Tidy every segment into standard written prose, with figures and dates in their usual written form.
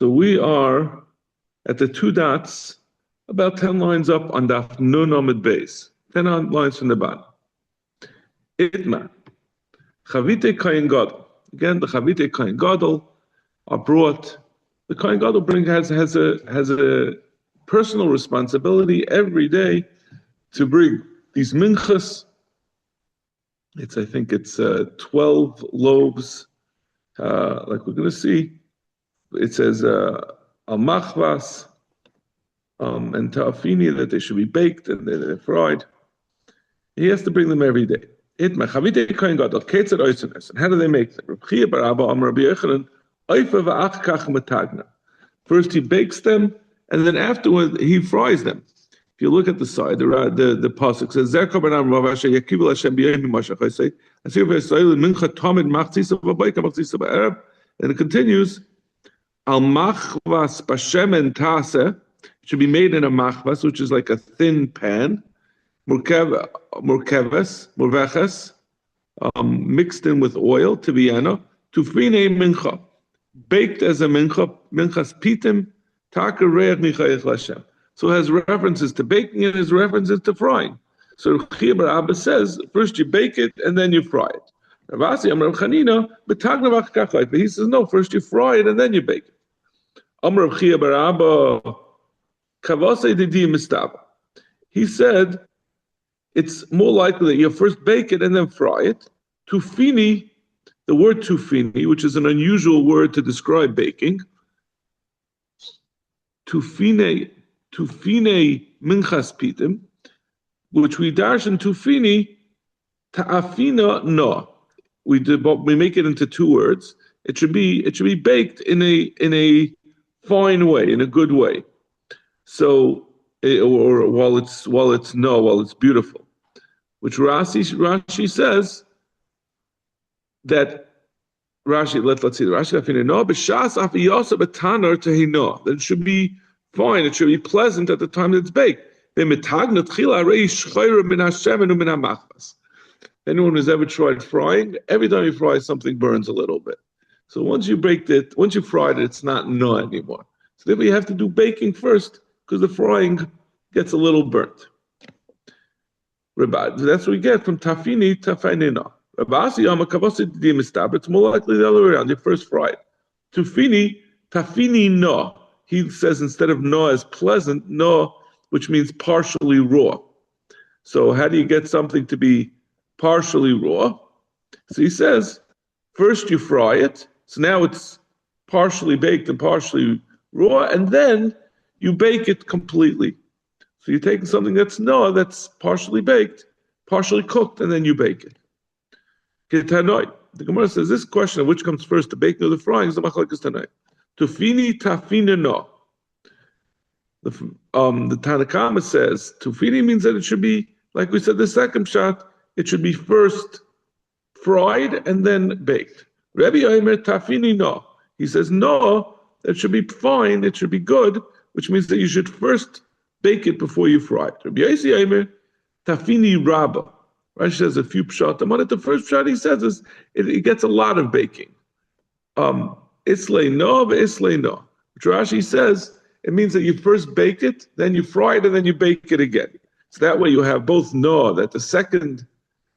So we are at the two dots, about 10 lines up on Daf Nun Amid Beis, 10 lines from the bottom. Itma, Chavite Kain Gadol. Again, the Chavite Kain Gadol are brought. The Kain Gadol has a personal responsibility every day to bring these minchas. I think it's 12 loaves, like we're going to see. It says al machvas and ta'afini, that they should be baked and they're fried. He has to bring them every day. And how do they make them? First he bakes them, and then afterward he fries them. If you look at the side, the pasuk says, and it continues, al machvas bashemen tase, should be made in a machvas, which is like a thin pan, murveches, mixed in with oil, tiviana, tufine mincha, baked as a mincha, minchas pitim, taka reach nichayich Lashem. So it has references to baking and it has references to frying. So Chibar Abba says, first you bake it and then you fry it. Ravasi Amar Chanina, but he says, no, first you fry it and then you bake it. Amar Chibar Abba, kavase didi mistaba. He said, it's more likely that you first bake it and then fry it. Tufini, the word tufini, which is an unusual word to describe baking. Tufine minchas pitim, which we dash in tufini, ta'afina no. We make it into two words. It should be baked in a fine way, in a good way. So, or while it's beautiful, which Rashi says that let's see, Rashi no b'shas afiyasa b'tanar tehino. That it should be fine. It should be pleasant at the time that it's baked. Anyone who's ever tried frying, every time you fry, something burns a little bit. So once you fried it, it's not no anymore. So therefore you have to do baking first, because the frying gets a little burnt. That's what we get from tafini tafanina. It's more likely the other way around. You first fry it. Tafini no. He says instead of no as pleasant, no, which means partially raw. So how do you get something to be partially raw? So he says, first you fry it. So now it's partially baked and partially raw, and then you bake it completely. So you're taking something that's partially baked, partially cooked, and then you bake it. The Gemara says this question of which comes first, the baking or the frying, is the machlokes tanai. Tufini tafina no. The Tanakama says tufini means that it should be, like we said, the second shot, it should be first fried and then baked. Rabbi Omer tafini no. He says no, it should be fine, it should be good, which means that you should first bake it before you fry it. Rabbi Yosi Omer tafini rabba. Rashi says a few pshatim on it. The first pshat he says is it gets a lot of baking. Islay no, but islay no. Which Rashi says it means that you first bake it, then you fry it, and then you bake it again. So that way you have both no, that the second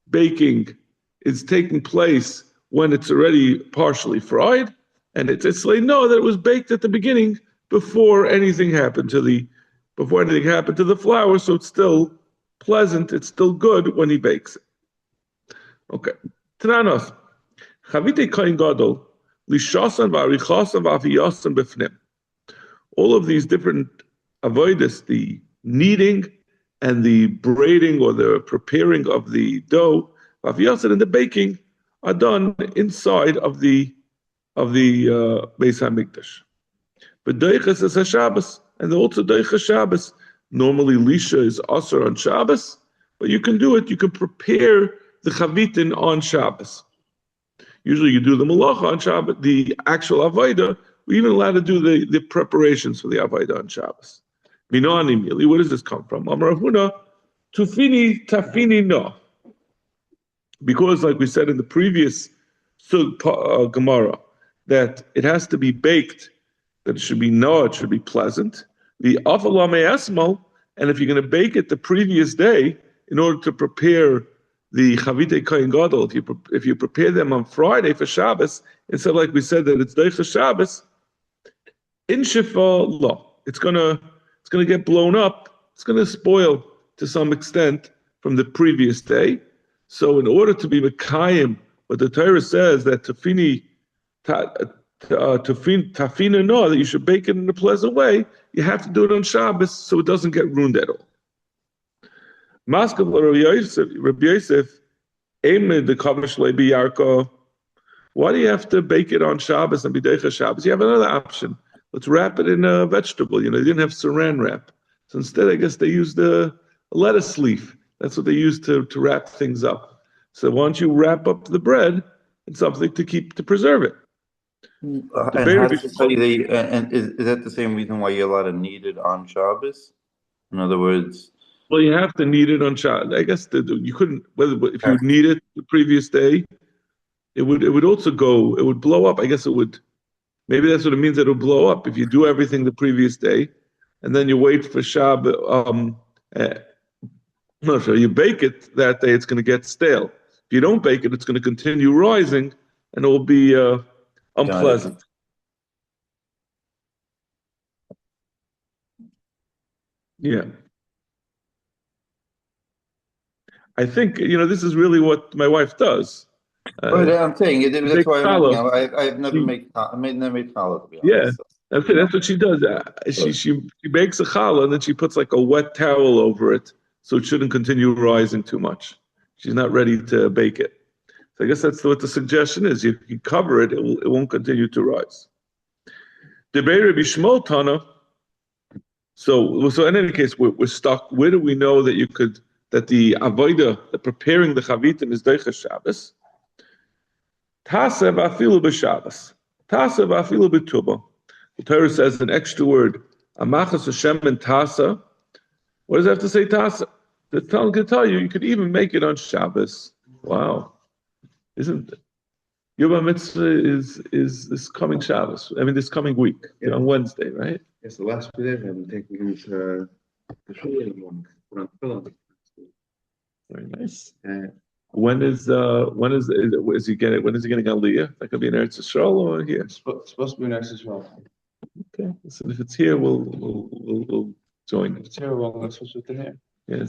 baking is taking place when it's already partially fried, and it's islay no, that it was baked at the beginning before anything happened to the flour, so it's still pleasant, it's still good when he bakes it. Okay. Tananos. Chavite kain gadol, lishasan v'arichasan v'aviyasan b'fnim. All of these different avodas, the kneading and the braiding or the preparing of the dough, v'aviyasan, and the baking, are done inside of the Beis HaMikdash. But doiches is a Shabbos, and also doiches Shabbos. Normally, Lisha is Asr on Shabbos, but you can do it. You can prepare the chavitin on Shabbos. Usually, you do the malacha on Shabbos, the actual avodah. We're even allowed to do the preparations for the avodah on Shabbos. Minani mili. Where does this come from? Amar Huna, tufini tafini no. Because, like we said in the previous Gemara, that it has to be baked that it should be no, it should be pleasant. The afalame esmal, and if you're going to bake it the previous day in order to prepare the chavite kohen gadol, if you prepare them on Friday for Shabbos, instead of like we said that it's deicha Shabbos, in shifa lo, it's gonna get blown up. It's gonna spoil to some extent from the previous day. So in order to be mekayim, what the Torah says that tafina no, that you should bake it in a pleasant way, you have to do it on Shabbos so it doesn't get ruined at all. Maskav Rabbi Yosef, Emed the Kavash Lebi Yarko. Why do you have to bake it on Shabbos and B'deicha Shabbos? You have another option. Let's wrap it in a vegetable. You know, they didn't have saran wrap. So instead, I guess they used a lettuce leaf. That's what they used to wrap things up. So why don't you wrap up the bread in something to preserve it? And how does it tell you and is that the same reason why you're allowed to knead it on Shabbos? In other words, well, you have to knead it on Shabbos. I guess you couldn't. If you knead it the previous day, it would also go. It would blow up. I guess it would. Maybe that's what it means. That it'll blow up if you do everything the previous day, and then you wait for Shabbos. No, so you bake it that day. It's going to get stale. If you don't bake it, it's going to continue rising, and it will be unpleasant. Yeah. I think, this is really what my wife does. But I'm saying that's why I've never made challah, to be honest. Yeah, that's what she does. She bakes a challah and then she puts like a wet towel over it so it shouldn't continue rising too much. She's not ready to bake it. So I guess that's what the suggestion is. If you cover it, it won't continue to rise. Debei Bishmol Tana. So in any case, we're stuck. Where do we know that that the avodah, the preparing the chavitim is deicha Shabbos? Tasa v'afilu b'Shabbos. Tasa v'afilu b'Tuba. The Torah says an extra word. Amachas Hashem and Tasa. What does that have to say, Tasa? The Talmud can tell you could even make it on Shabbos. Wow. Isn't it? Yom HaMitzvah is this coming Shabbos. I mean, this coming week, on Wednesday, right? Yes, the last few days I'm taking him to the shul in the morning. Very nice. When is he getting Aliyah? That could be in Eretz Yisrael or here? It's supposed to be in Eretz Yisrael. Okay, so if it's here, we'll join. If it's here, let's switch it to here. Yeah,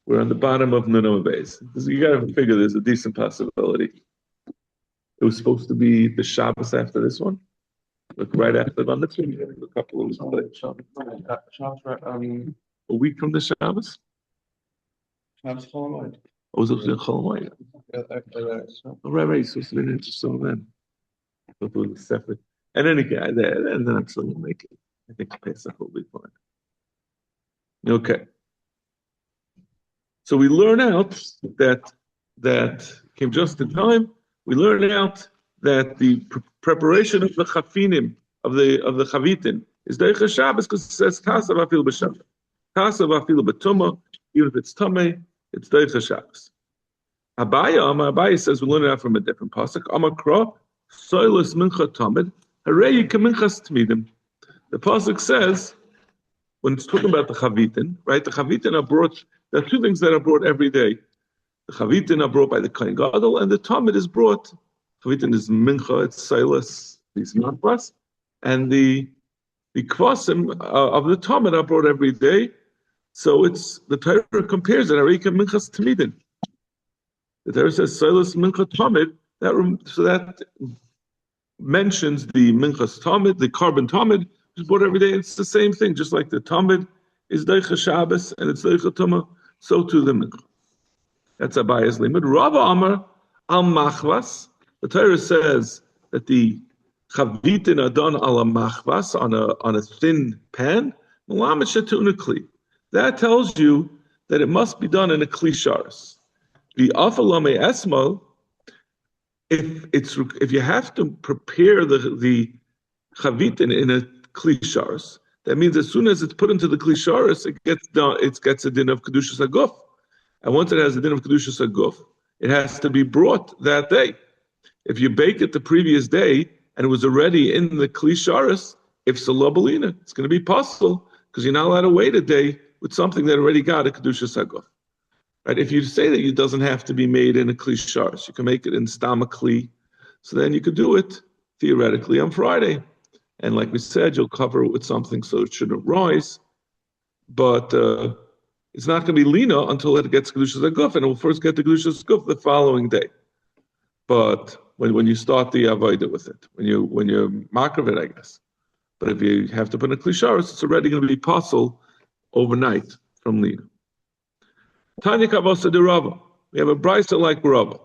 we're on the bottom of Nineveh base. You got to figure there's a decent possibility. It was supposed to be the Shabbos after this one. Look, right after the next one, a couple of weeks. A week from the Shabbos. Shabbos Chol Oh, was it Chol Right. So it's been interesting then. So it was separate. And then again, and then I'm still gonna make it. I think Pesach will be fine. Okay. So we learn out that came just in time. We learn out that the preparation of the chafinim of the chavitin is deicha Shabbos because it says tasa v'afilu b'Shabbos, tasa v'afilu b'Tumah. Even if it's tamei, it's deicha Shabbos. Abaye says we learn it out from a different pasuk. Amakra soilus mincha tamid harei kaminchas tmidim. The pasuk says when it's talking about the chavitin, right? The chavitin are brought. There are two things that are brought every day. The chavitin are brought by the kohen gadol, and the tamid is brought. Chavitin is mincha, it's silas, these matbas, and the kvasim of the tamid are brought every day. So it's the Torah compares it. Arika minchas tamidin. The Torah says silas mincha tamid. That mentions the minchas tamid, the carbon tamid is brought every day. It's the same thing, just like the tamid is deicha Shabbos and it's deicha tumah. So too the mincha. That's Abaye's limit. Rava Amar al machvas. The Torah says that the chavitin are done al machvas on a thin pan. That tells you that it must be done in a kli sharis. The afalame esmal, if you have to prepare the chavitin in a kli sharis, that means as soon as it's put into the kli sharis, it gets a din of kedushas haguf. And once it has a din of kedushas haguf, it has to be brought that day. If you bake it the previous day and it was already in the Kli Sharis, if Salabalina, it's going to be possible because you're not allowed to wait a day with something that already got a Kedushas Haguf. Right? If you say that it doesn't have to be made in a Kli Sharis, you can make it in Stama Kli, so then you could do it theoretically on Friday. And like we said, you'll cover it with something so it shouldn't rise. But it's not going to be lina until it gets Kedushas Haguf, and it will first get the Kedushas Haguf the following day. But when you start the avodah with it, when you're makriv it, I guess. But if you have to put in a Kli Sharis, it's already going to be possible overnight from lina. Tanya Kavasa de Rava. We have a brisa like Rava.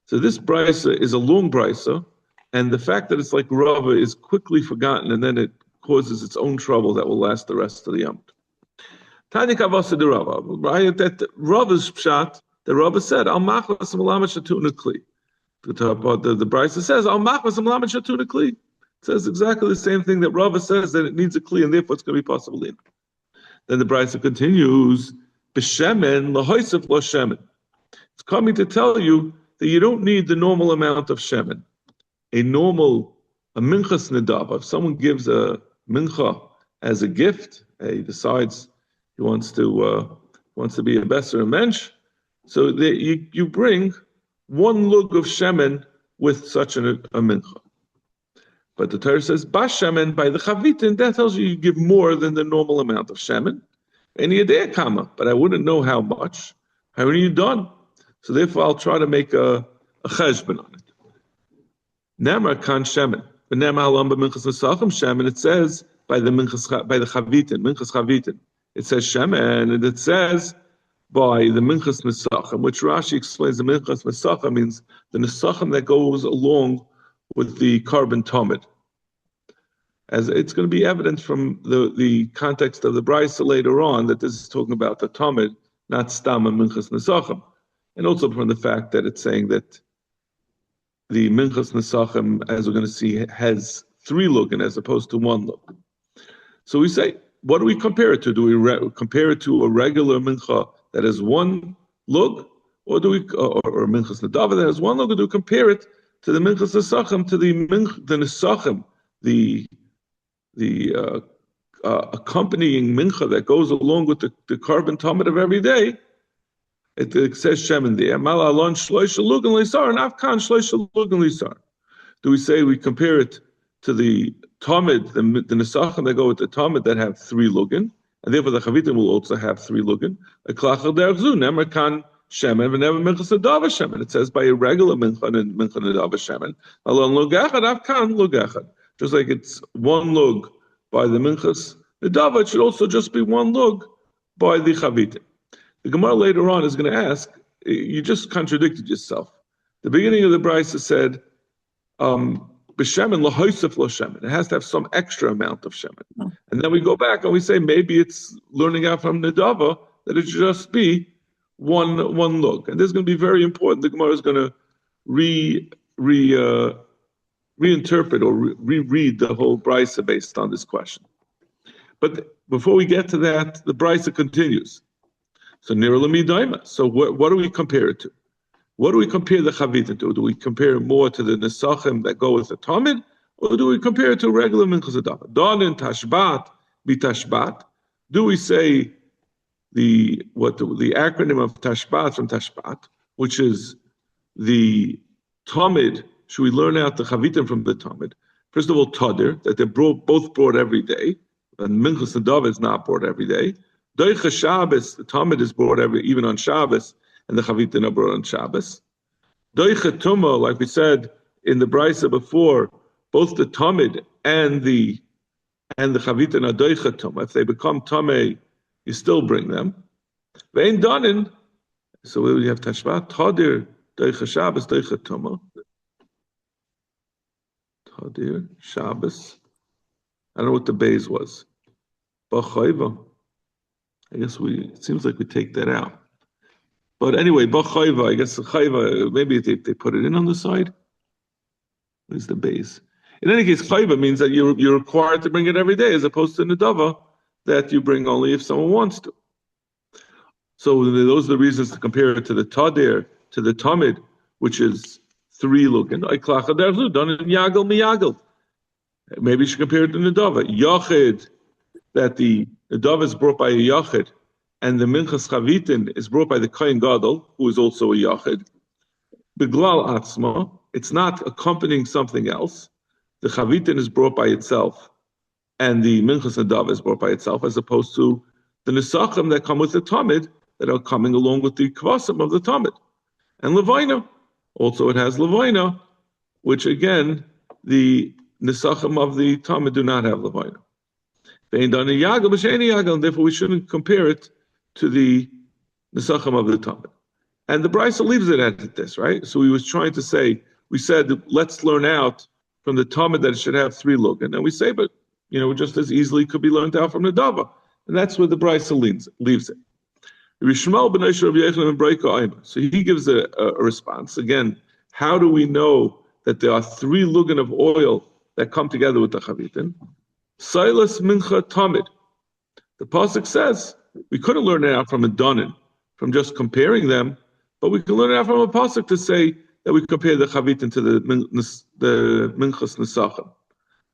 So this brisa is a long brisa, and the fact that it's like Rava is quickly forgotten, and then it causes its own trouble that will last the rest of the Yom. Tanya Kavasa de Rava. That Rava's pshat, the Rava said, Al machlas malamet shatuna kli. The brisa says, Al machlas malamet shatuna kli. It says exactly the same thing that Rava says, that it needs a kli, and therefore it's going to be possible. Then the brisa continues, B'shemen lahoisef lo shemen. It's coming to tell you that you don't need the normal amount of shemen. A minchas nedava. If someone gives a mincha as a gift, he decides he wants to be a besser mensch, so that you bring one lug of shemen with such a mincha. But the Torah says bashemen by the chavitin. That tells you give more than the normal amount of shemen. Any idea kama, but I wouldn't know how much. How are you done? So therefore, I'll try to make a cheshbon on it. Nemar kan shemen, but nemar halam b'minchas nesachim shemen. It says by the chavitin, minchas chavitin. It says shemen, and it says by the minchas nesachim, which Rashi explains the minchas nesachim means the nesachim that goes along with the carbon tamid. As it's going to be evident from the context of the brisa later on that this is talking about the tamid, not stam and minchas nesachim, and also from the fact that it's saying that the minchas nesachim, as we're going to see, has 3 lugin as opposed to 1 lug. So we say, what do we compare it to? Do we compare it to a regular mincha that has 1 lug, or do we or minchas nedava that has 1 lug, or do we compare it to the minchas nesachim, to the nesachim, the accompanying mincha that goes along with the carbon tamid of every day? It says shemen there. Malalon shloisha lugan lisar and afkan shloisha lugan lisar. Do we say we compare it to the tamid, the nesachim that go with the tamid that have 3 lugan, and therefore the chavitim will also have 3 lugan? A klachal derechzu nemer kan shemen v'never minchas nedava shemen. It says by a regular mincha and mincha nedava shemen. Alon lugachad afkan lugachad. Just like it's 1 lug by the minchas nedava, it should also just be 1 lug by the chavitim. The Gemara later on is going to ask, you just contradicted yourself. The beginning of the brisa said, b'shemen lahoisef lo shemen. It has to have some extra amount of shemen. And then we go back and we say maybe it's learning out from Nedava that it should just be one lug. And this is going to be very important. The Gemara is going to reinterpret or reread the whole brisa based on this question. But before we get to that, the brisa continues. So niralami daima. So what do we compare it to? What do we compare the chavitin to? Do we compare it more to the nesachim that go with the tamid, or do we compare it to regular minchas adama? Donin tashbat bitashbat. Do we say the acronym of tashbat from tashbat, which is the tamid? Should we learn out the chavitim from the tamid? First of all, tadir, that they're both brought every day, and minchas adama is not brought every day. Doicha Shabbos, the tamid is brought even on Shabbos, and the chavitin are brought on Shabbos. Doicha Tuma, like we said in the brisa before, both the tamid and the chavitin are doicha Tuma. If they become tamei, you still bring them. Vein danin. So we have tashbat, tadir, doicha Shabbos, doicha Tuma. Tadir, Shabbos. I don't know what the base was. B'chayva. I guess it seems like we take that out. But anyway, b'chayva, I guess the chayva, maybe they put it in on the side. Where's the base? In any case, chayva means that you're required to bring it every day, as opposed to nedava, that you bring only if someone wants to. So those are the reasons to compare it to the tadir, to the tamid, which is 3 lugin. Done in yagel miyagel. Maybe you should compare it to Nedava. Yochid, that the Nedava is brought by a Yochid, and the Minchas Chavitin is brought by the Kohen Gadol, who is also a Yochid. Beglal Atzma, it's not accompanying something else. The Chavitin is brought by itself, and the Minchas Nedava is brought by itself, as opposed to the Nesachim that come with the Tamid, that are coming along with the Kvasim of the Tamid. And Levina, also it has Levina, which again, the Nesachim of the Talmud do not have Levina. They ain't done a Yagel, B'Sheni Yagel, and therefore we shouldn't compare it to the Nesachim of the Talmud. And the Brisa leaves it at this, right? So he was trying to say, we said, let's learn out from the Talmud that it should have 3 lugin. And we say, but, just as easily could be learned out from the Dava. And that's where the Brisa leaves it. So he gives a response. Again, how do we know that there are 3 lugin of oil that come together with the chavitin? Silas mincha tamid. The pasuk says we couldn't learn it out from a donin, from just comparing them, but we can learn it out from a pasuk to say that we compare the chavitin to the minchas nesachim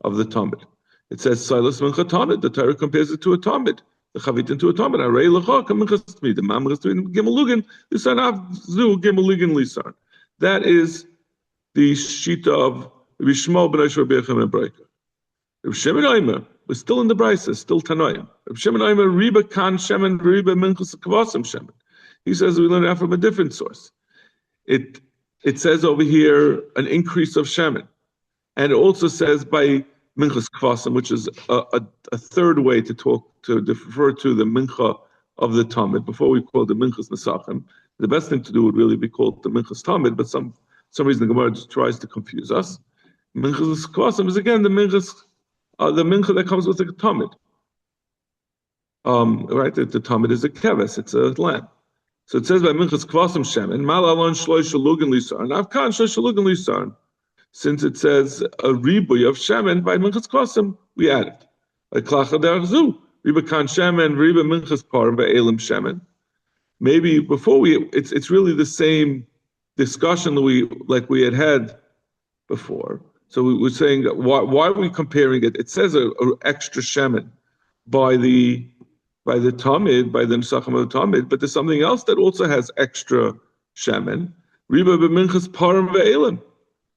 of the tamid. It says Silas mincha tamid. The Torah compares it to a tamid, the chavitin to a tamid. Arei lecha minchas tamid. The mamchas tamid gimelugin lisan avzu gimelugin lisan. That is the shita of Rabbi Shmuel ben Ashur B'Yechem and Breika. Rabbi Shimon Aimer was still in the Brisa, still Tanoim. Rabbi Shimon Aimer riba kan shemen riba minchas kvasim shemen. He says we learn that from a different source. It says over here an increase of shemen, and it also says by minchas kvasim, which is a third way to refer to the mincha of the Talmud. Before we call it the minchas nesachim, the best thing to do would really be called the minchas Talmud, but some reason the Gemara just tries to confuse us. Minchas kvasim is again the mincha that comes with the Talmud. Right, the Talmud is a keves, it's a lamb. So it says by minchas kvasim shemen, mal alon shloisha lugin lisaron, avkan shloisha lugin lisaron. Since it says a ribuy of shemen by minchas kvasim, we add it. Like klacha derachzu, riba kan shemen, riba minchas parim be'elim shemen. Maybe before it's really the same discussion that we had before. So we were saying, why are we comparing it? It says a extra shemen by the Talmud, by the Nesachim of the Talmud, but there's something else that also has extra shemen. Riba b'minchas parim ve'elim.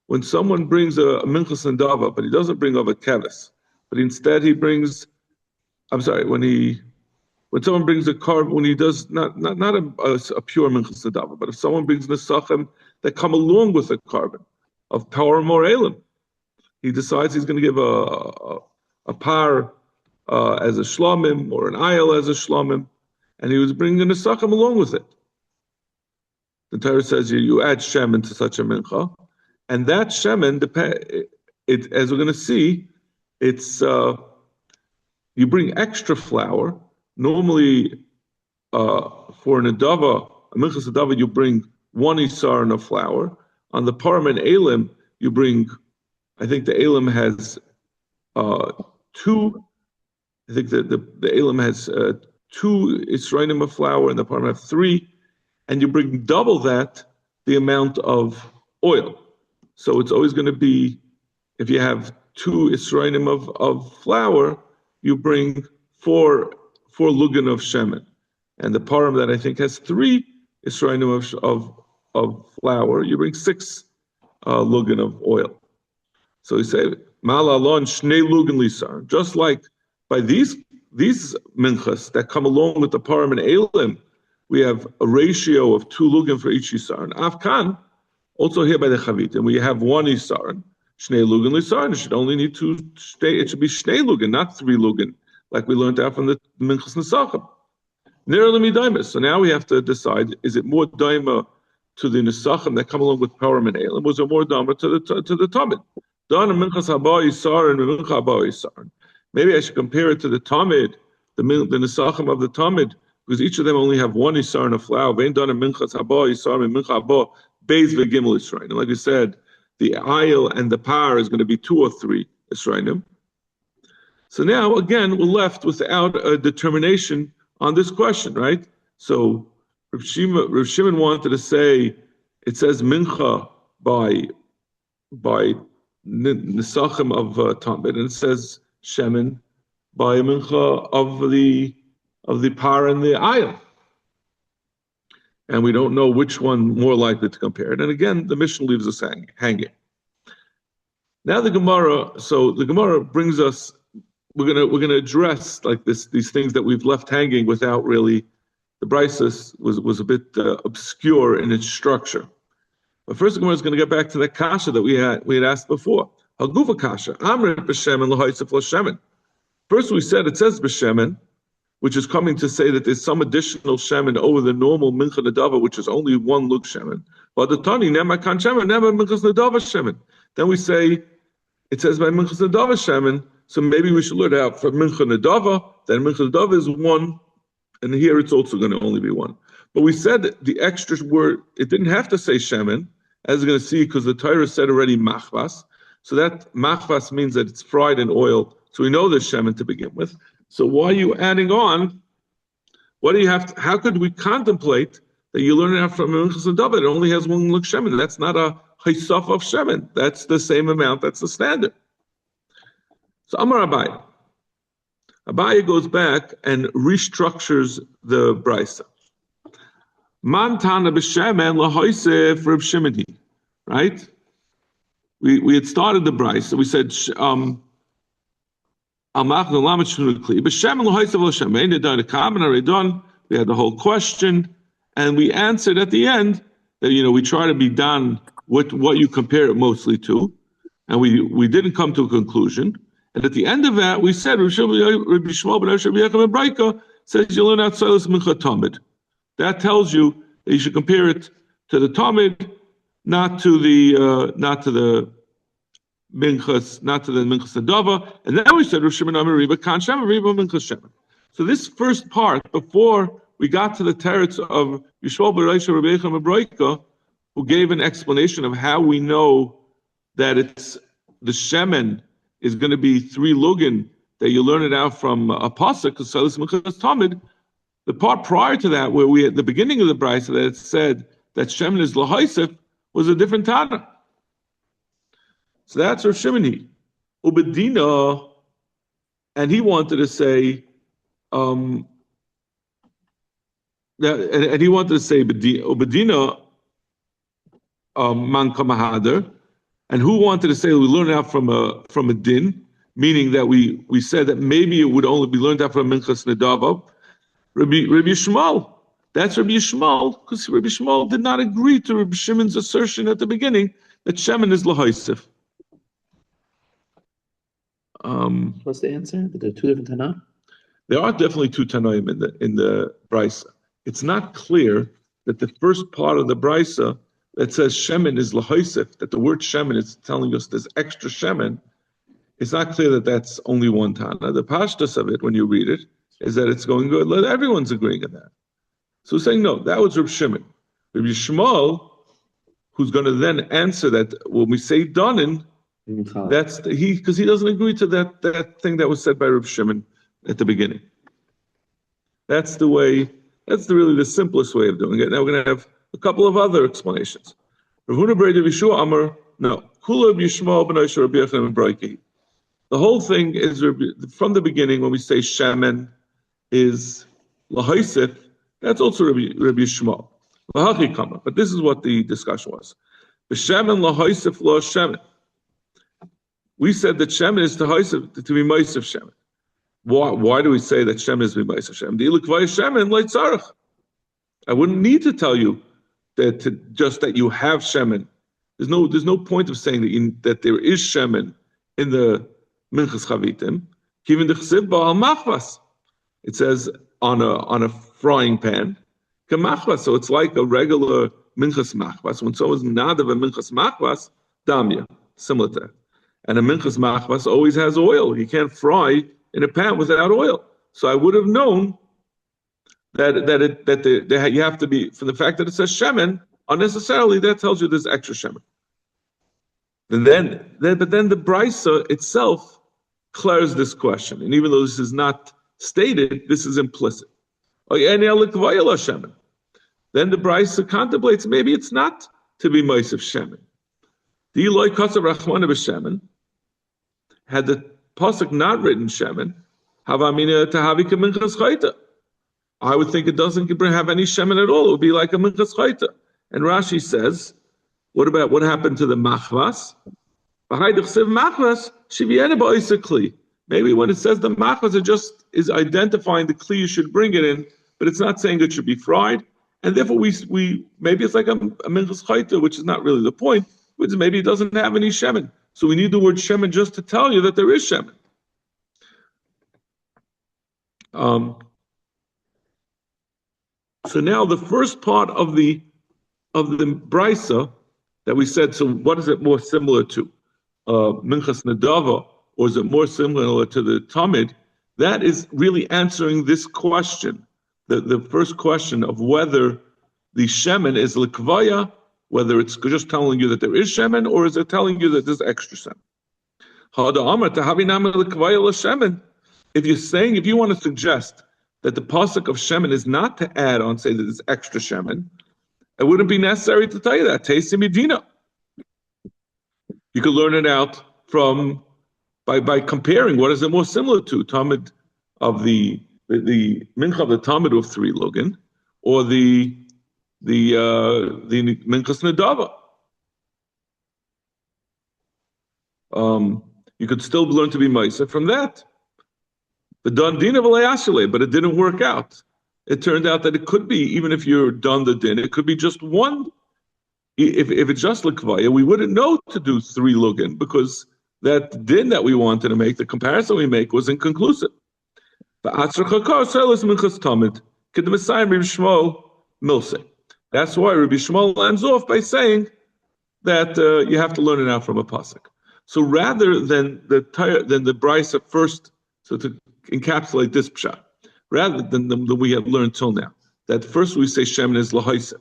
When someone brings a minchas and dava, but he doesn't bring over keves, but instead he brings, when someone brings a carbon, when he does not a pure minchas and dava, but if someone brings nesachim that come along with a carbon of parim or elim, he decides he's going to give a par as a shlomim or an ayel as a shlomim, and he was bringing a nesachim along with it. The Torah says you add shemen to such a mincha, and that shemen, as we're going to see, it's you bring extra flour. Normally, for an adava, a minchas adava, you bring 1 isaron of flour. On the parim and elim, you bring, I think the elim has 2. I think the elim has 2 isronim of flour, and the parim have 3, and you bring double that the amount of oil. So it's always going to be, if you have 2 isronim of flour, you bring 4 lugin of shemen, and the parim that I think has 3 isronim of flour, you bring 6 lugin of oil. So he said, "Malalon shnei lugin lisar." Just like by these minchas that come along with the parim and elim, we have a ratio of 2 lugin for each isaron. Afkan, also here by the chavitim, we have 1 isaron, shnei lugin lisaron. It should only need 2. It should be shnei lugin, not 3 lugin, like we learned out from the minchas nesachim. Nearly daimas. So now we have to decide: is it more daima to the nesachim that come along with parim and elim, was it more daima to the Talmud? Maybe I should compare it to the Talmud, the nesachim of the Talmud, because each of them only have 1 isaron of flour. And like we said, the ayil and the par is going to be 2 or 3 isronim. So now again we're left without a determination on this question, right? So Rav Shimon wanted to say, it says mincha by by Nisachim of Tamid, and it says Shemin by Mincha of the par and the ayil. And we don't know which one more likely to compare it. And again, the Mishnah leaves us hanging. Now the Gemara brings us. We're gonna address like these things that we've left hanging without really. The Brisa was a bit obscure in its structure. But first, the Gemara is going to get back to that kasha that we had asked before. Haguva kasha. Amrit b'shemen l'hoisef l'shemen. First, we said it says b'shemen, which is coming to say that there's some additional shemen over the normal mincha nedava, which is only one lug shemen. But the tani nema kan shemen, nema minchas nedava shemen. Then we say it says by minchas nedava shemen, so maybe we should learn out from mincha nedava. Then mincha nedava is one, and here it's also going to only be one. But we said that the extra word, it didn't have to say shemen, as we're going to see, because the Torah said already machvas. So that machvas means that it's fried in oil. So we know there's shemen to begin with. So why are you adding on? What do you have to, how could we contemplate that you learn it out from Menachos and David? It only has one look shemen. That's not a chaysaf of shemen. That's the same amount. That's the standard. So Amar Abaye. Abaye goes back and restructures the brisa. Mantana b'shemen lahoisef Reb Shimon, right? We had started the brisa. We said we had the whole question, and we answered at the end that we try to be done with what you compare it mostly to, and we didn't come to a conclusion. And at the end of that, we said says you learn out Silas Mincha Tamid. That tells you that you should compare it to the Tamid, not to the Minchas, not to the Minchas Nadava. And then we said Rosh Hashanah Riba Kan Shem Riba Minchas Shem. So this first part, before we got to the teretz of Yishmael B'Reisha Rabbi Yechon B'Broika, who gave an explanation of how we know that it's the Shemen is going to be 3 lugin, that you learn it out from a pasuk, because Silas Minchas Tamid. The part prior to that, where we at the beginning of the brisa that it said that Shemen is lahaisef, was a different Tana. So that's Rav Shimoni. Ubedina, and he wanted to say and he wanted to say Ubedina man kamahader, and who wanted to say we learn out from a din, meaning that we said that maybe it would only be learned out from Minchas Nedava. Rabbi Yishmael. That's Rabbi Yishmael, because Rabbi Yishmael did not agree to Rabbi Shimon's assertion at the beginning that Shemen is lahaisef. What's the answer? There are 2 different Tanah? There are definitely 2 Tanaim in the brisa. It's not clear that the first part of the brisa that says Shemen is lahaisef, that the word Shemen is telling us there's extra Shemen, it's not clear that that's only one Tana. The pashtus of it, when you read it, is that it's going good. Everyone's agreeing on that. So we're saying, no, that was Reb Shimon. Reb Yishmael, who's going to then answer that when we say Donin, that's because he doesn't agree to that thing that was said by Reb Shimon at the beginning. That's really the simplest way of doing it. Now we're going to have a couple of other explanations. Rav Huna Bar Yeshua Amar, no. Kula Yishmael b'nai Rabbi Yechon B'Broiki. The whole thing is from the beginning when we say Shemen is lahaisef, that's also Rabbi Yishmael. But this is what the discussion was. B'shemen lahaisef lo shemen. We said that Shemen is to be ma'asef Shemen. Why do we say that Shemen is to be ma'asef Shemen? Shemen leitzarach. I wouldn't need to tell you that you have Shemen. There's no point of saying that there is Shemen in the Minchas Chavitim. Even the Chesiv ba'al machvas. It says on a frying pan, kamachvas. So it's like a regular minchas machvas. When someone's nadav a minchas machvas, damya, similar to that. And a minchas machvas always has oil. You can't fry in a pan without oil. So I would have known that you have to be, from the fact that it says shemen, unnecessarily that tells you there's extra shemen. And then the brisa itself clears this question. And even though this is not stated, this is implicit. Then the brisa contemplates maybe it's not to be ma'asef shemen. The Eloi Kasav Rachmana b'Shemen, had the pasuk not written Shemen, Havamina Tahavika Minchas Chayta. I would think it doesn't have any Shemen at all. It would be like a Minchas Chayta. And Rashi says, what happened to the Machvas? Maybe when it says the Machvas, it just is identifying the kli you should bring it in, but it's not saying it should be fried. And therefore, we maybe it's like a Minchas Chayta, which is not really the point, which is maybe it doesn't have any Shemen. So we need the word Shemen just to tell you that there is Shemen. So now the first part of the brisa that we said. So what is it more similar to, Minchas Nedava, or is it more similar to the Tamid? That is really answering this question, the first question of whether the shemen is likvaya, whether it's just telling you that there is shemen, or is it telling you that there's extra shemen? If you want to suggest that the pasuk of shemen is not to add on, say that it's extra shemen, it wouldn't be necessary to tell you that. Teisi Medina. You could learn it out from by comparing what is it more similar to, Talmud of the mincha of the Talmud of 3 Logan, or the minchas Nedava. You could still learn to be Maisa from that. The Don Din of Alayashale, but it didn't work out. It turned out that it could be, even if you're done the din, it could be just one. If it's just Likvaya, we wouldn't know to do 3 Lugin, because that din that we wanted to make, the comparison we make, was inconclusive. That's why Rabbi Shmuel ends off by saying that you have to learn it out from a pasuk. So rather than the brisa first, so to encapsulate this pshat, rather than the we have learned till now, that first we say shemen is lahaisef,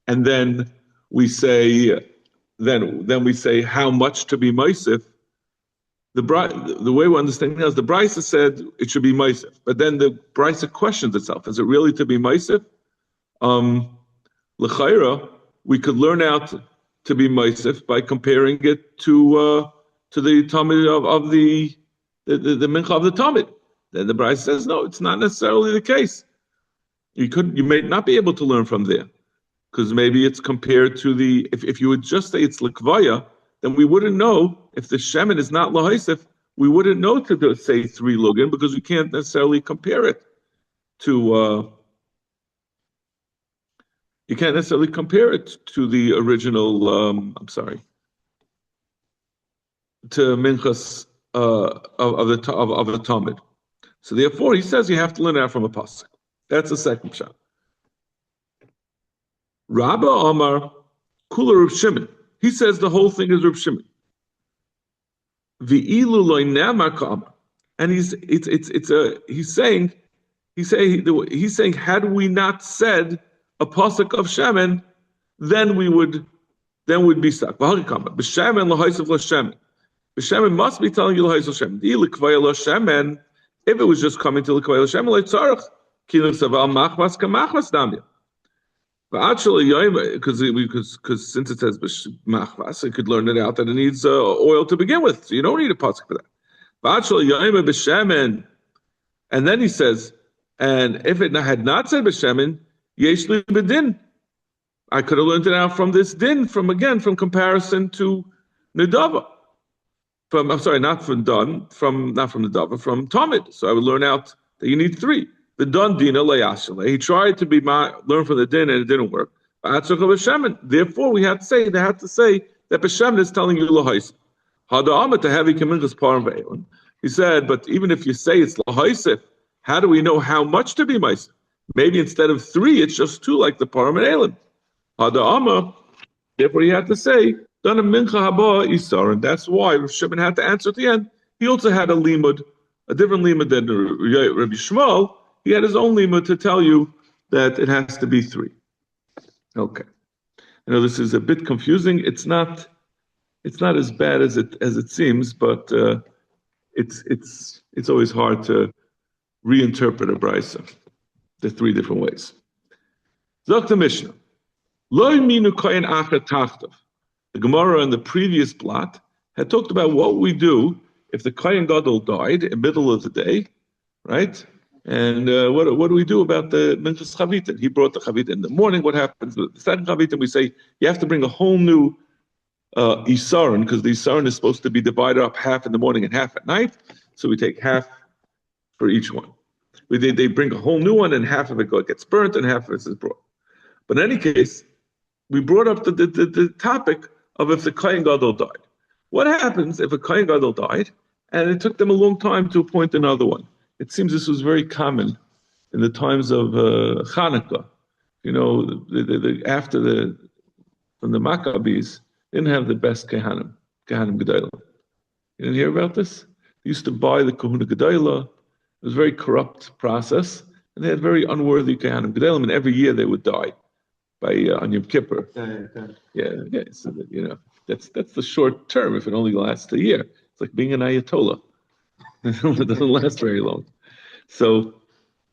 and then we say how much to be meisef. The way we understand it is the brisa said it should be meisef, but then the brisa questions itself: is it really to be meisef? L'chayra, we could learn out to be meisef by comparing it to the Talmud of the mincha of the Talmud. Then the brisa says no, it's not necessarily the case. You may not be able to learn from there, because maybe it's compared to the, if you would just say it's likvaya, then we wouldn't know. If the shemen is not lahaisef, we wouldn't know to say 3 lugin, because we can't necessarily compare it to, you can't necessarily compare it to the original, to minchas of the Talmud. So therefore, he says you have to learn out from a pasuk. That's the second shot. Rabba Amar Kula Reb Shimon. He says the whole thing is Reb Shimon. V'ilu loy ne'amar ka'amar. And he's saying, had we not said a pasuk of shemen, then we'd be stuck. B'shemen l'haisef l'shemen. B'shemen must be telling you l'haisef l'shemen. L'kvaya l'shemen. If it was just coming to l'kvaya l'shemen, l'tzarech kinuk saval machmas kamachmas damya. But actually, because since it says machmas, you could learn it out that it needs oil to begin with, so you don't need a pasuk for that. But actually, b'shemen, and then he says, and if it had not said b'shemen, yesh li b'din. I could have learned it out from this din, from comparison to Nedava. Not from Nedava, from Talmud. So I would learn out that you need 3. The Don Dina Layashale. He tried to learn from the din and it didn't work. Therefore, they had to say that B'Shemen is telling you Lahaisif. He said, but even if you say it's Lahaisif, how do we know how much to be Maisif? Maybe instead of 3, it's just 2, like the Param and Elim. Therefore, he had to say, Dana Mincha Haba Isar, and that's why Shimon had to answer at the end. He also had a different limud than Rabbi Shmuel. He had his own limud to tell you that it has to be 3. Okay, I know this is a bit confusing. It's not as bad as it seems, but it's always hard to reinterpret a brisa the 3 different ways. Zok the Mishnah. Lo minu kohen acher tachtav. The Gemara in the previous blot had talked about what we do if the Kohen Gadol died in the middle of the day, right? And what do we do about the Menachos Chavitin? He brought the Chavitin in the morning. What happens with the second Chavitin? We say you have to bring a whole new Isaron, because the Isaron is supposed to be divided up half in the morning and half at night. So we take half for each one. They bring a whole new one, and half of it gets burnt, and half of it is brought. But in any case, we brought up the topic of if the Kohen Gadol died. What happens if a Kohen Gadol died, and it took them a long time to appoint another one? It seems this was very common in the times of Hanukkah. You know, from the Maccabees, didn't have the best Kehanim Gedolah. You didn't hear about this? They used to buy the Kahuna Gedolah. It was a very corrupt process, and they had very unworthy Kehanim Gedolim, and every year they would die by on Yom Kippur. Yeah. So that, you know, that's the short term. If it only lasts a year, it's like being an Ayatollah. It doesn't last very long. So,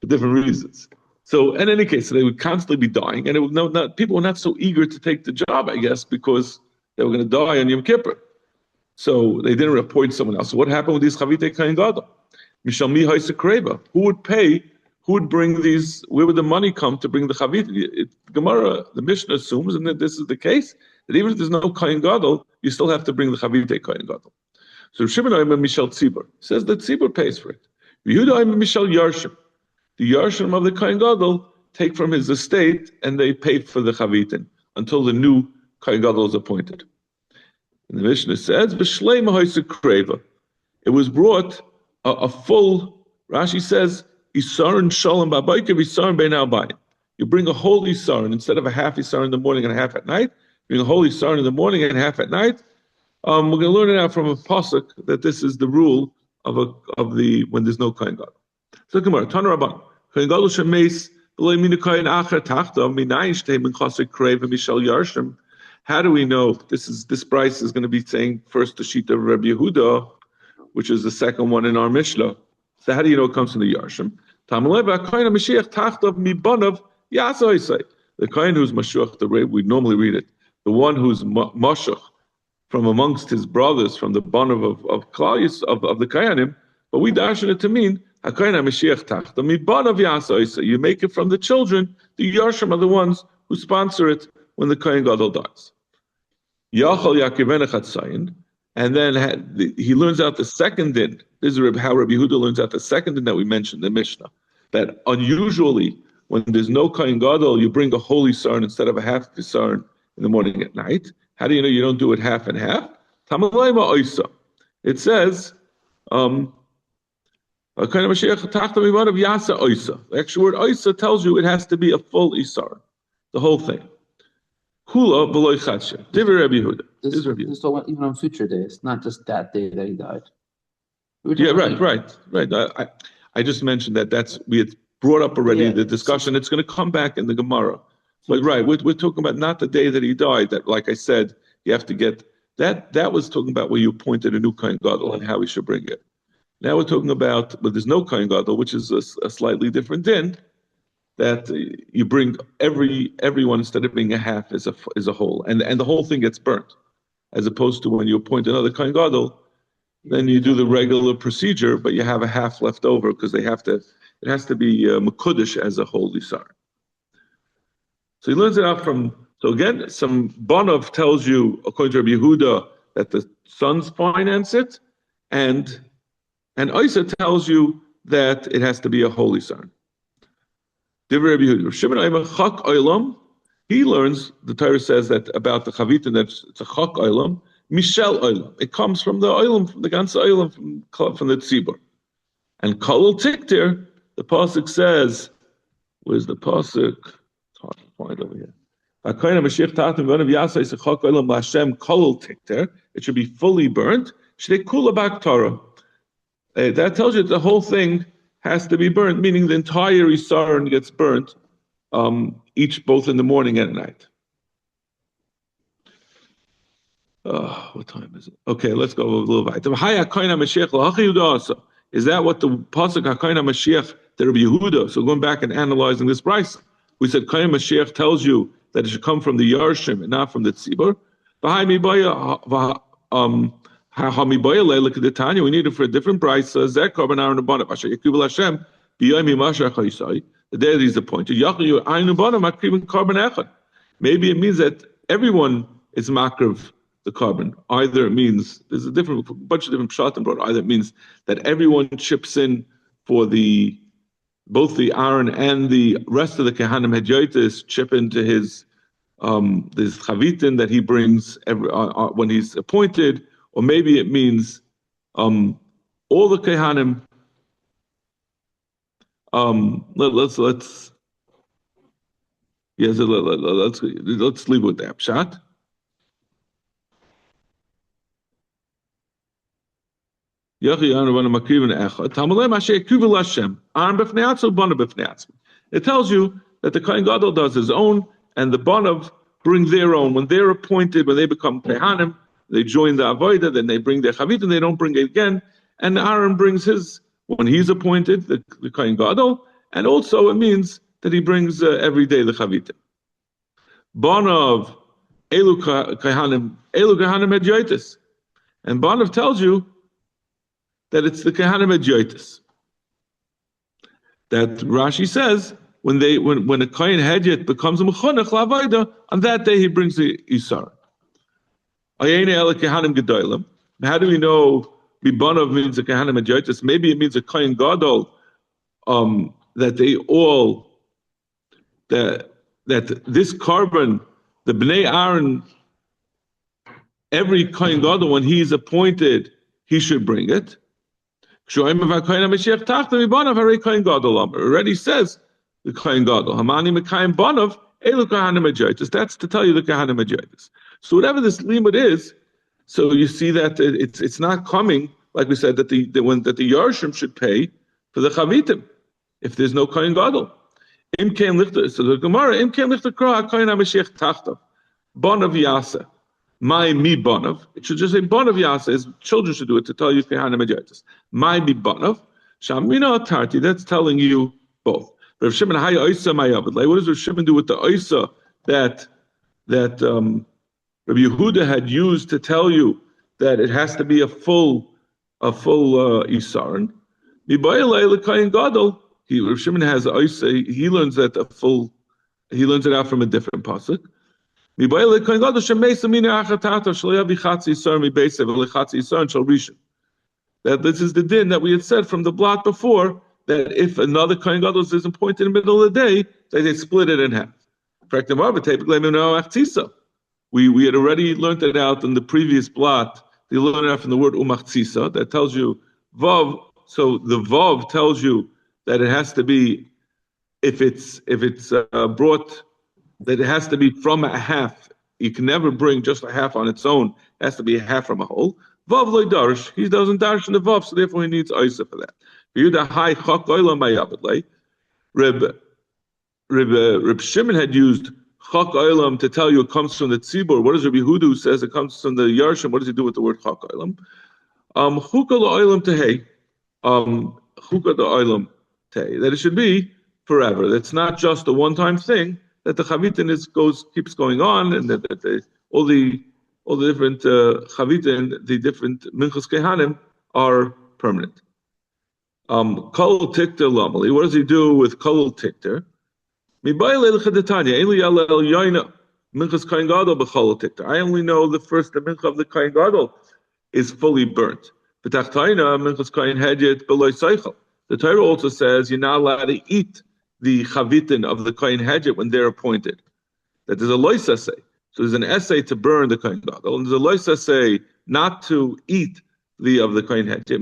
for different reasons. So, in any case, so they would constantly be dying, and people were not so eager to take the job, I guess, because they were going to die on Yom Kippur. So they didn't appoint someone else. So what happened with these Chavitei Kohen Gadol? Mishal mi ha'isa kreva. Who would pay? Who would bring these? Where would the money come to bring the Chavitei? Gemara, the Mishnah assumes, and that this is the case, that even if there's no Kohen Gadol, you still have to bring the Chavitei Kohen Gadol. So Shimon Omer Mishal Tzibur says that Tzibur pays for it. Yehuda Omer Mishal Yarshim. The Yarshim of the Kohen Gadol take from his estate and they pay for the Chavitin until the new Kohen Gadol is appointed. And the Mishnah says, "B'shlei mahayse kreva." It was brought a full. Rashi says, "Isaron shalom ba'bayker, isaron bein albayim." You bring a whole isaron instead of a half isaron in the morning and a half at night. Bring a whole isaron in the morning and half at night. We're going to learn it out from a pasuk that this is the rule of the when there's no Kohen Gadol. So Gemara, Tana Rabban, Kohen Gadol shemeis v'lo yiminu kohen acher tachtav minayin shtei min chasei kreva mishal yarshim. How do we know this price is going to be saying first the sheet of Rabbi Yehuda, which is the second one in our Mishnah? So how do you know it comes from the Yarshim? The Kohen who's Mashiach, the way we normally read it, the one who's Mashach from amongst his brothers, from the Banav of Klal of the Kohanim, but we darshan it to mean you make it from the children. The Yarshim are the ones who sponsor it when the Kohen Gadol dies. And then he learns out the second din. This is how Rabbi Yehuda learns out the second din that we mentioned in the Mishnah. That unusually, when there's no Kohen Gadol, you bring a whole Isaron instead of a half Isaron in the morning at night. How do you know you don't do it half and half? It says, the actual word oisa tells you it has to be a full Isaron, the whole thing. Hula below chadsha. Divrei Rabbi Yehuda. This is even on future days, not just that day that he died. Yeah, right. I just mentioned that we had brought up already the discussion. It's going to come back in the Gemara. But right, we're talking about not the day that he died. That, like I said, you have to get that. That was talking about where you appointed a new Kohen Gadol and how we should bring it. Now we're talking about, but there's no Kohen Gadol, which is a slightly different din. That you bring everyone instead of being a half as a whole, and the whole thing gets burnt, as opposed to when you appoint another Kohen Gadol, then you do the regular procedure, but you have a half left over because it has to be mekudesh as a whole isar. So he learns it out from. So again, some Banav tells you, according to Rabbi Yehuda, that the sons finance it, and Isa tells you that it has to be a whole isar. He learns, the Torah says that about the Chavitin, that it's a chak olam, mishel olam. It comes from the olam, from the ganze olam, from the tzibur. And kolol tiktir, the pasuk says, where's the pasuk? It's hard to find over here. It should be fully burnt. That tells you that the whole thing has to be burnt, meaning the entire Isaron gets burnt, both in the morning and at night. What time is it? Okay, let's go a little bit. Is that what the pasuk HaKohen HaMashiach, the Rabbi Yehuda? So going back and analyzing this price, we said Kohen Mashiach tells you that it should come from the Yarshim and not from the Tzibur. We need it for a different price. The day that he's appointed. Maybe it means that everyone is makriv the carbon. Either it means there's a bunch of different pshatim brought. Either it means that everyone chips in for both the Aaron and the rest of the Kehanim Hedyotis chip into his this chavitin that he brings when he's appointed, or maybe it means all the Kehanim. Let's leave with that pshat. It tells you that the Kohen Gadol does his own, and the Banav bring their own. When they're appointed, when they become Kehanim, they join the Avodah, then they bring their Chavit, and they don't bring it again. And Aaron brings his, when he's appointed, the Kohen Gadol, and also it means that he brings every day the Chavit. Banav, Elu Kehanim Hedyotis. And Banav tells you that it's the Kehanim Hedyotis. That Rashi says, when a Kohen Hedyot becomes a Mechonech L'Avodah, on that day he brings the Isar. How do we know Bibanav means a Kehanim Hedyotis? Maybe it means a Kohen Gadol, that they all, that this carbon, the Bnei Aaron, every Kohen Gadol, when he is appointed, he should bring it. Already says the Kohen Gadol. Hamani Mekayim Banav, Elu Kehanim Hedyotis. That's to tell you the Kehanim Hedyotis. So whatever this limud is, so you see that it's not coming, like we said, that the Yarshim should pay for the Chavitim if there's no Kohen Gadol. So the Gemara, Im Kein Lichter Kra Kohen HaMashiach Tachtav, Banav Yasa. My mi Banav. It should just say Banav Yasa. His children should do it to tell you Kehanim Hedyotis. My mi Banav. Shamina Tarti. That's telling you both. Rav Shimon Hay Oisa Mayavadlei. What does Rav Shimon do with the Oisa that Rabbi Yehuda had used to tell you that it has to be a full Isaron? Mibayalei l'Kohen Gadol. Rav Shimon has Oisa. He learns that he learns it out from a different pasuk. That this is the din that we had said from the blot before, that if another Kohen Gadol is appointed in the middle of the day, that they split it in half. We had already learned it out in the previous blot. They learned it out from the word umachtzisa, that tells you vav. So the vav tells you that it has to be, if it's brought, that it has to be from a half. You can never bring just a half on its own. It has to be a half from a whole. Vav loy darsh. He doesn't darsh in the vav, so therefore he needs Isa for that. Reb Shimon had used chak olam to tell you it comes from the tzibur. What does Rabbi Yehuda who says it comes from the yarshim? What does he do with the word chak olam? Chuka la'olam tehei. Chuka la'olam tehei. That it should be forever. That's not just a one-time thing. That the chavitin keeps going on, and that all the different chavitin, the different minchas kehanim are permanent. Kol tikter lamali. What does he do with kol tikter? I only know the mincha of the kohen gadol is fully burnt. The Torah also says you're not allowed to eat the chavitin of the kohen hedget when they're appointed. That there's a lois essay. So there's an essay to burn the kohen gadol, and there's a lois essay not to eat of the kohen hedget.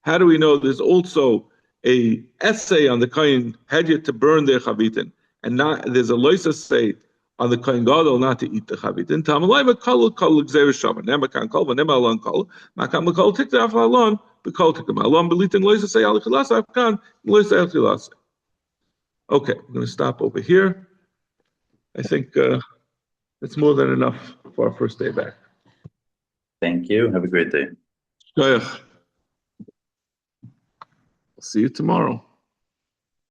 How do we know there's also a essay on the kohen hedget to burn their chavitin, and not there's a lois essay on the kohen gadol not to eat the chavitin? Okay, I'm going to stop over here. I think it's more than enough for our first day back. Thank you. Have a great day. I'll see you tomorrow.